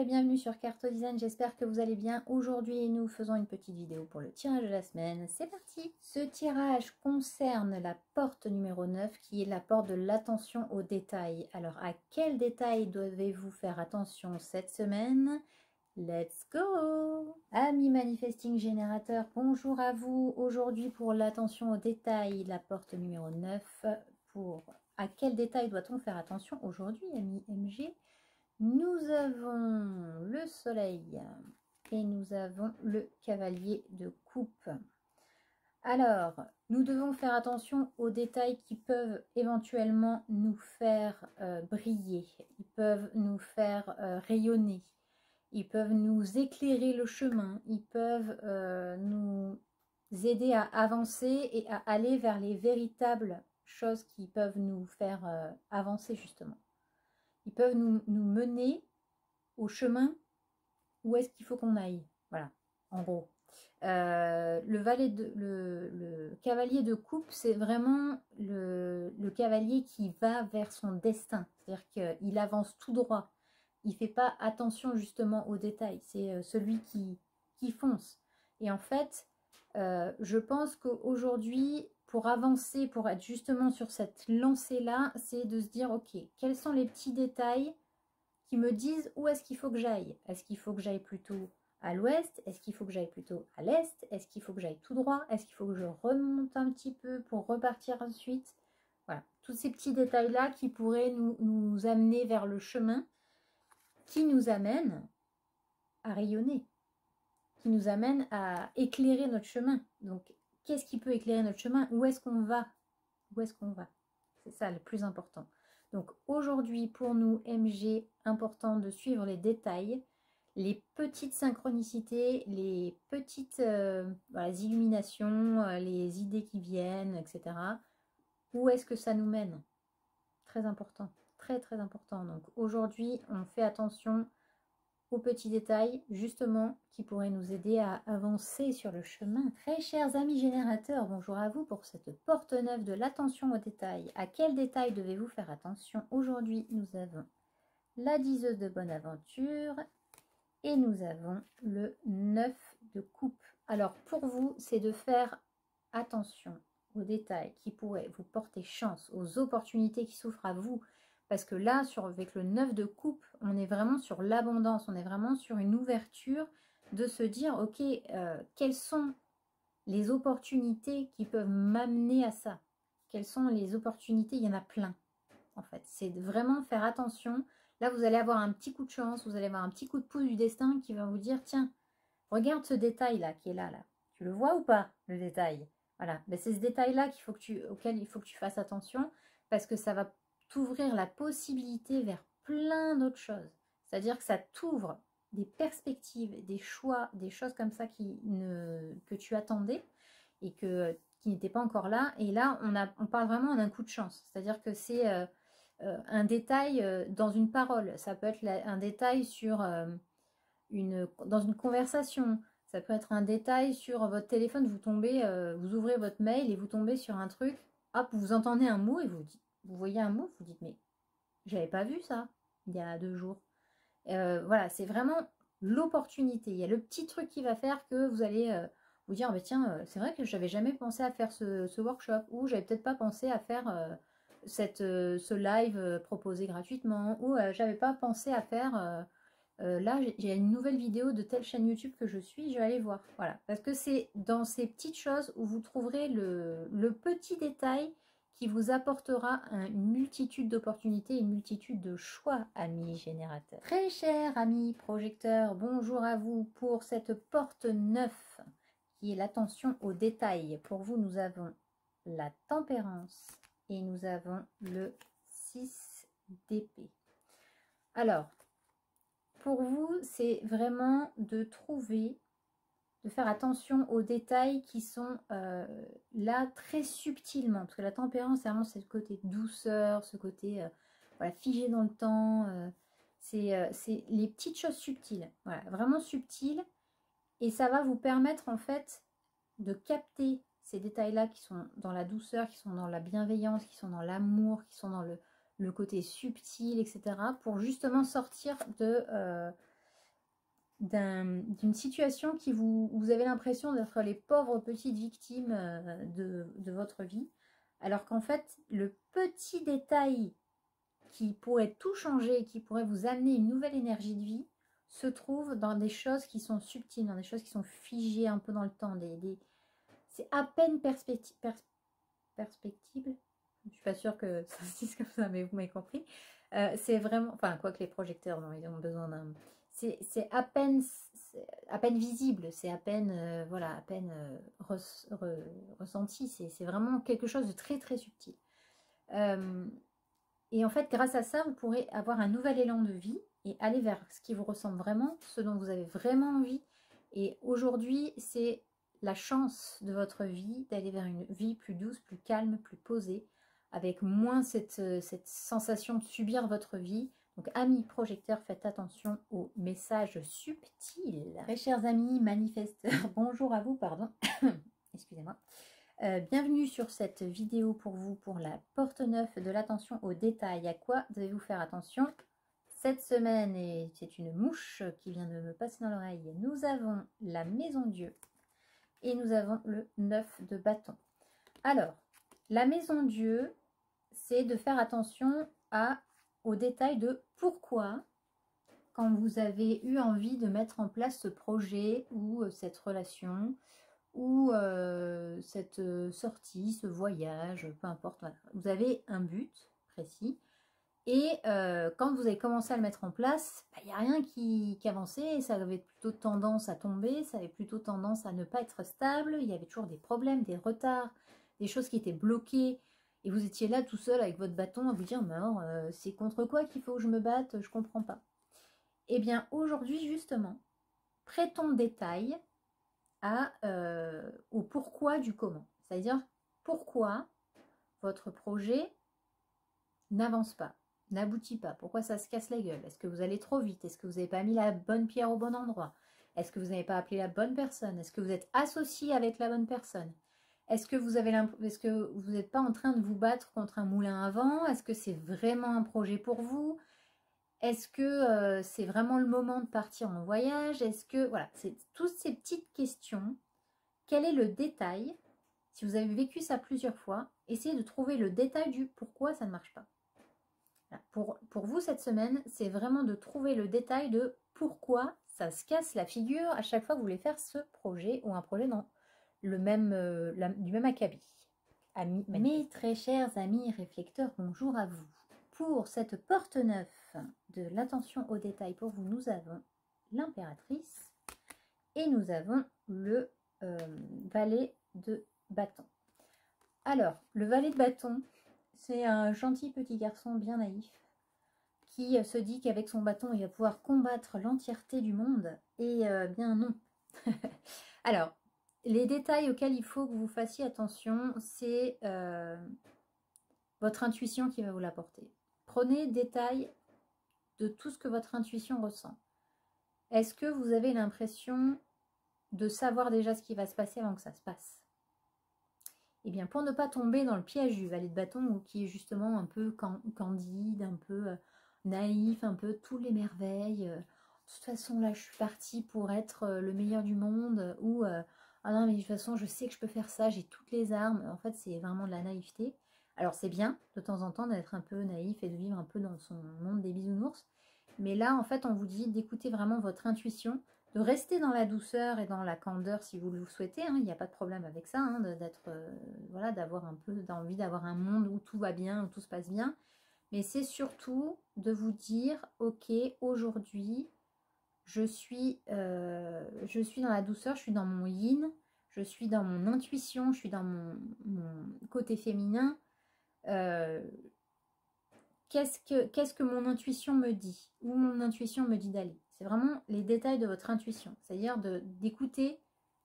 bienvenue sur Carte Design, j'espère que vous allez bien. Aujourd'hui, nous faisons une petite vidéo pour le tirage de la semaine. C'est parti! Ce tirage concerne la porte numéro 9 qui est la porte de l'attention aux détails. Alors, à quels détails devez-vous faire attention cette semaine? Let's go! Amis Manifesting Générateur, bonjour à vous. Aujourd'hui, pour l'attention aux détails, la porte numéro 9. À quels détails doit-on faire attention aujourd'hui, amis MG? Nous avons le soleil et nous avons le cavalier de coupe. Alors, nous devons faire attention aux détails qui peuvent éventuellement nous faire briller. Ils peuvent nous faire rayonner. Ils peuvent nous éclairer le chemin. Ils peuvent nous aider à avancer et à aller vers les véritables choses qui peuvent nous faire avancer justement. Ils peuvent nous mener au chemin où est-ce qu'il faut qu'on aille. Voilà, en gros. Le cavalier de coupe, c'est vraiment le cavalier qui va vers son destin. C'est-à-dire qu'il avance tout droit. Il ne fait pas attention justement aux détails. C'est celui qui fonce. Et en fait, je pense qu'aujourd'hui, pour avancer, pour être justement sur cette lancée-là, c'est de se dire, ok, quels sont les petits détails qui me disent où est-ce qu'il faut que j'aille? Est-ce qu'il faut que j'aille plutôt à l'ouest? Est-ce qu'il faut que j'aille plutôt à l'est? Est-ce qu'il faut que j'aille tout droit? Est-ce qu'il faut que je remonte un petit peu pour repartir ensuite? Voilà, tous ces petits détails-là qui pourraient nous amener vers le chemin qui nous amène à rayonner, qui nous amène à éclairer notre chemin. Donc, qu'est-ce qui peut éclairer notre chemin? Où est-ce qu'on va? Où est-ce qu'on va? C'est ça le plus important. Donc, aujourd'hui, pour nous, MG, important de suivre les détails, les petites synchronicités, les petites voilà, les illuminations, les idées qui viennent, etc. Où est-ce que ça nous mène? Très important. Très, très important. Donc, aujourd'hui, on fait attention aux petits détails, justement, qui pourraient nous aider à avancer sur le chemin. Très chers amis générateurs, bonjour à vous pour cette porte neuve de l'attention aux détails. À quels détails devez-vous faire attention? Aujourd'hui, nous avons la diseuse de bonne aventure et nous avons le 9 de coupe. Alors, pour vous, c'est de faire attention aux détails qui pourraient vous porter chance, aux opportunités qui s'offrent à vous. Parce que là, avec le 9 de coupe, on est vraiment sur l'abondance, on est vraiment sur une ouverture de se dire, ok, quelles sont les opportunités qui peuvent m'amener à ça? Quelles sont les opportunités? Il y en a plein, en fait. C'est vraiment faire attention. Là, vous allez avoir un petit coup de chance, vous allez avoir un petit coup de pouce du destin qui va vous dire, tiens, regarde ce détail-là qui est là. Tu le vois ou pas, le détail? Voilà, ben, c'est ce détail-là auquel il faut que tu fasses attention parce que ça va t'ouvrir la possibilité vers plein d'autres choses. C'est-à-dire que ça t'ouvre des perspectives, des choix, des choses comme ça que tu attendais et qui n'étaient pas encore là. Et là, on parle vraiment d'un coup de chance. C'est-à-dire que c'est un détail dans une parole. Ça peut être un détail dans une conversation. Ça peut être un détail sur votre téléphone. Vous ouvrez votre mail et vous tombez sur un truc. Hop, vous entendez un mot et vous voyez un mot, vous dites, mais j'avais pas vu ça il y a 2 jours. Voilà, c'est vraiment l'opportunité. Il y a le petit truc qui va faire que vous allez vous dire, bah, tiens, c'est vrai que j'avais jamais pensé à faire ce workshop, ou j'avais peut-être pas pensé à faire ce live proposé gratuitement, ou j'avais pas pensé à faire, là, j'ai une nouvelle vidéo de telle chaîne YouTube que je suis, je vais aller voir. Voilà, parce que c'est dans ces petites choses où vous trouverez le petit détail qui vous apportera une multitude d'opportunités, une multitude de choix, amis générateurs. Très chers amis projecteurs, bonjour à vous pour cette porte 9 qui est l'attention aux détails. Pour vous, nous avons la tempérance et nous avons le 6 d'épée. Alors, pour vous, c'est vraiment de faire attention aux détails qui sont là très subtilement. Parce que la tempérance, c'est vraiment ce côté douceur, ce côté voilà, figé dans le temps. C'est les petites choses subtiles. Voilà, vraiment subtiles. Et ça va vous permettre en fait de capter ces détails-là qui sont dans la douceur, qui sont dans la bienveillance, qui sont dans l'amour, qui sont dans le côté subtil, etc. pour justement sortir d'une situation qui vous avez l'impression d'être les pauvres petites victimes de votre vie, alors qu'en fait, le petit détail qui pourrait tout changer, qui pourrait vous amener une nouvelle énergie de vie, se trouve dans des choses qui sont subtiles, dans des choses qui sont figées un peu dans le temps. C'est à peine perspectible. Je suis pas sûre que ça se dise comme ça, mais vous m'avez compris. C'est vraiment, enfin, quoi que les projecteurs, non, ils ont besoin d'un... C'est à peine visible, c'est à peine, voilà, à peine ressenti. C'est vraiment quelque chose de très, très subtil. Et en fait, grâce à ça, vous pourrez avoir un nouvel élan de vie et aller vers ce qui vous ressemble vraiment, ce dont vous avez vraiment envie. Et aujourd'hui, c'est la chance de votre vie d'aller vers une vie plus douce, plus calme, plus posée, avec moins cette sensation de subir votre vie. Donc, amis projecteurs, faites attention aux messages subtils. Très chers amis manifesteurs, bonjour à vous, pardon, excusez-moi. Bienvenue sur cette vidéo pour vous, pour la porte 9 de l'attention aux détails. À quoi devez-vous faire attention cette semaine? Et c'est une mouche qui vient de me passer dans l'oreille. Nous avons la maison Dieu et nous avons le 9 de bâton. Alors, la maison Dieu, c'est de faire attention aux détails de pourquoi, quand vous avez eu envie de mettre en place ce projet ou cette relation, ou cette sortie, ce voyage, peu importe, voilà. Vous avez un but précis et quand vous avez commencé à le mettre en place, il n'y a rien qui avançait, ça avait plutôt tendance à tomber, ça avait plutôt tendance à ne pas être stable, il y avait toujours des problèmes, des retards, des choses qui étaient bloquées et vous étiez là tout seul avec votre bâton à vous dire mais alors c'est contre quoi qu'il faut que je me batte, je comprends pas. Et bien aujourd'hui justement, prêtons détail au pourquoi du comment. C'est-à-dire pourquoi votre projet n'avance pas, n'aboutit pas, pourquoi ça se casse la gueule. Est-ce que vous allez trop vite? Est-ce que vous n'avez pas mis la bonne pierre au bon endroit? Est-ce que vous n'avez pas appelé la bonne personne? Est-ce que vous êtes associé avec la bonne personne? Est-ce que vous n'êtes pas en train de vous battre contre un moulin à vent? Est-ce que c'est vraiment un projet pour vous? Est-ce que c'est vraiment le moment de partir en voyage? Est-ce que, voilà, c'est toutes ces petites questions. Quel est le détail? Si vous avez vécu ça plusieurs fois, essayez de trouver le détail du pourquoi ça ne marche pas. Voilà. Pour vous, cette semaine, c'est vraiment de trouver le détail de pourquoi ça se casse la figure à chaque fois que vous voulez faire ce projet ou un projet dans du même acabit. Mes très chers amis réflecteurs, bonjour à vous. Pour cette porte 9 de l'attention aux détails pour vous, nous avons l'impératrice et nous avons le valet de bâton. Alors, le valet de bâton, c'est un gentil petit garçon bien naïf qui se dit qu'avec son bâton, il va pouvoir combattre l'entièreté du monde. Et bien non. Alors, les détails auxquels il faut que vous fassiez attention, c'est votre intuition qui va vous l'apporter. Prenez détail de tout ce que votre intuition ressent. Est-ce que vous avez l'impression de savoir déjà ce qui va se passer avant que ça se passe? Eh bien, pour ne pas tomber dans le piège du valet de bâton, qui est justement un peu candide, un peu naïf, un peu tous les merveilles. De toute façon, là, je suis partie pour être le meilleur du monde. Ou, ah non, mais de toute façon, je sais que je peux faire ça, j'ai toutes les armes. En fait, c'est vraiment de la naïveté. Alors, c'est bien, de temps en temps, d'être un peu naïf et de vivre un peu dans son monde des bisounours. Mais là, en fait, on vous dit d'écouter vraiment votre intuition, de rester dans la douceur et dans la candeur si vous le souhaitez, hein, il n'y a pas de problème avec ça, hein, voilà, d'avoir un peu d'envie d'avoir un monde où tout va bien, où tout se passe bien. Mais c'est surtout de vous dire, ok, aujourd'hui, je suis dans la douceur, je suis dans mon yin, je suis dans mon intuition, je suis dans mon côté féminin. Qu'est-ce que mon intuition me dit? Où mon intuition me dit d'aller? C'est vraiment les détails de votre intuition. C'est-à-dire d'écouter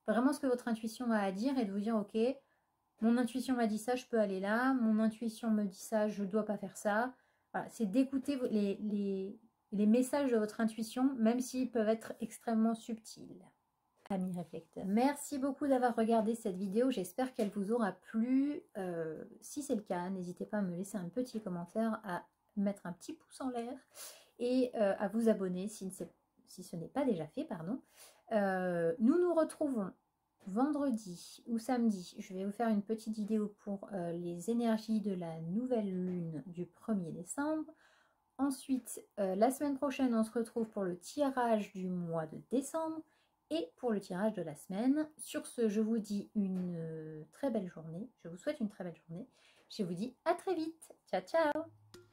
vraiment ce que votre intuition a à dire et de vous dire, ok, mon intuition m'a dit ça, je peux aller là. Mon intuition me dit ça, je ne dois pas faire ça. Voilà, c'est d'écouter les messages de votre intuition, même s'ils peuvent être extrêmement subtils. Amis réflecteurs, merci beaucoup d'avoir regardé cette vidéo. J'espère qu'elle vous aura plu. Si c'est le cas, n'hésitez pas à me laisser un petit commentaire, à mettre un petit pouce en l'air et à vous abonner si si ce n'est pas déjà fait, pardon. Nous nous retrouvons vendredi ou samedi. Je vais vous faire une petite vidéo pour les énergies de la nouvelle lune du 1er décembre. Ensuite, la semaine prochaine, on se retrouve pour le tirage du mois de décembre et pour le tirage de la semaine. Sur ce, je vous dis une très belle journée. Je vous souhaite une très belle journée. Je vous dis à très vite. Ciao, ciao!